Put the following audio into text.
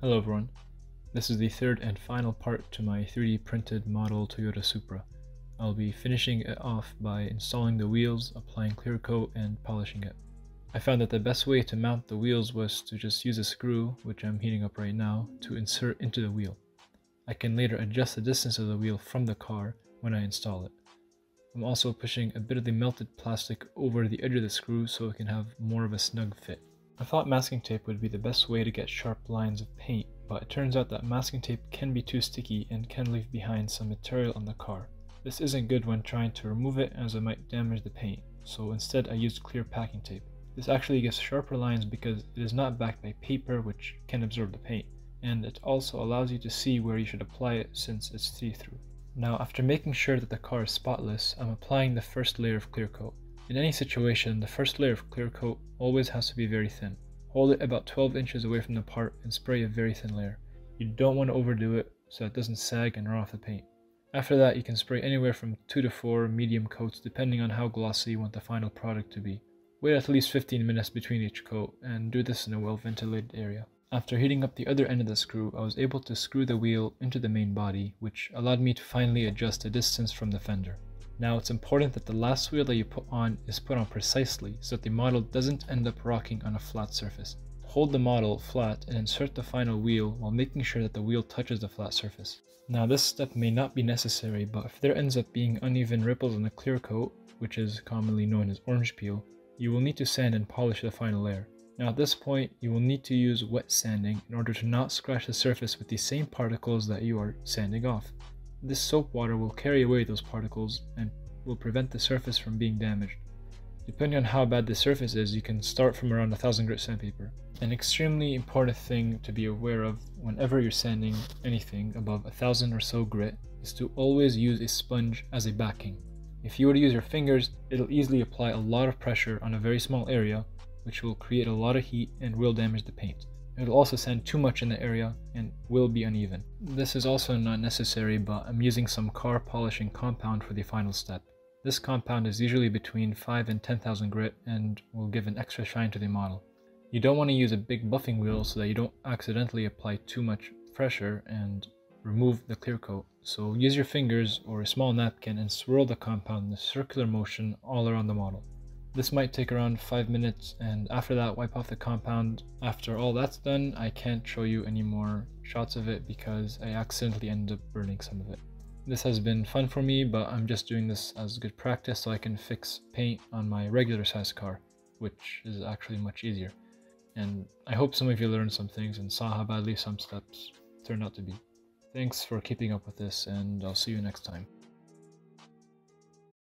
Hello everyone, this is the third and final part to my 3D printed model Toyota Supra. I'll be finishing it off by installing the wheels, applying clear coat, and polishing it. I found that the best way to mount the wheels was to just use a screw, which I'm heating up right now, to insert into the wheel. I can later adjust the distance of the wheel from the car when I install it. I'm also pushing a bit of the melted plastic over the edge of the screw so it can have more of a snug fit. I thought masking tape would be the best way to get sharp lines of paint, but it turns out that masking tape can be too sticky and can leave behind some material on the car. This isn't good when trying to remove it, as it might damage the paint, so instead I used clear packing tape. This actually gives sharper lines because it is not backed by paper, which can absorb the paint, and it also allows you to see where you should apply it since it's see-through. Now, after making sure that the car is spotless, I'm applying the first layer of clear coat. In any situation, the first layer of clear coat always has to be very thin. Hold it about 12 inches away from the part and spray a very thin layer. You don't want to overdo it so it doesn't sag and run off the paint. After that, you can spray anywhere from 2 to 4 medium coats depending on how glossy you want the final product to be. Wait at least 15 minutes between each coat and do this in a well-ventilated area. After heating up the other end of the screw, I was able to screw the wheel into the main body, which allowed me to finally adjust the distance from the fender. Now, it's important that the last wheel that you put on is put on precisely so that the model doesn't end up rocking on a flat surface. Hold the model flat and insert the final wheel while making sure that the wheel touches the flat surface. Now, this step may not be necessary, but if there ends up being uneven ripples on the clear coat, which is commonly known as orange peel, you will need to sand and polish the final layer. Now, at this point, you will need to use wet sanding in order to not scratch the surface with the same particles that you are sanding off. This soap water will carry away those particles and will prevent the surface from being damaged. Depending on how bad the surface is, you can start from around 1000 grit sandpaper. An extremely important thing to be aware of whenever you're sanding anything above 1000 or so grit is to always use a sponge as a backing. If you were to use your fingers, it'll easily apply a lot of pressure on a very small area, which will create a lot of heat and will damage the paint. It will also sand too much in the area and will be uneven. This is also not necessary, but I'm using some car polishing compound for the final step. This compound is usually between 5 and 10,000 grit and will give an extra shine to the model. You don't want to use a big buffing wheel so that you don't accidentally apply too much pressure and remove the clear coat. So use your fingers or a small napkin and swirl the compound in a circular motion all around the model. This might take around 5 minutes, and after that wipe off the compound. After all that's done, I can't show you any more shots of it because I accidentally ended up burning some of it. This has been fun for me, but I'm just doing this as good practice so I can fix paint on my regular size car, which is actually much easier. And I hope some of you learned some things and saw how badly some steps turned out to be. Thanks for keeping up with this, and I'll see you next time.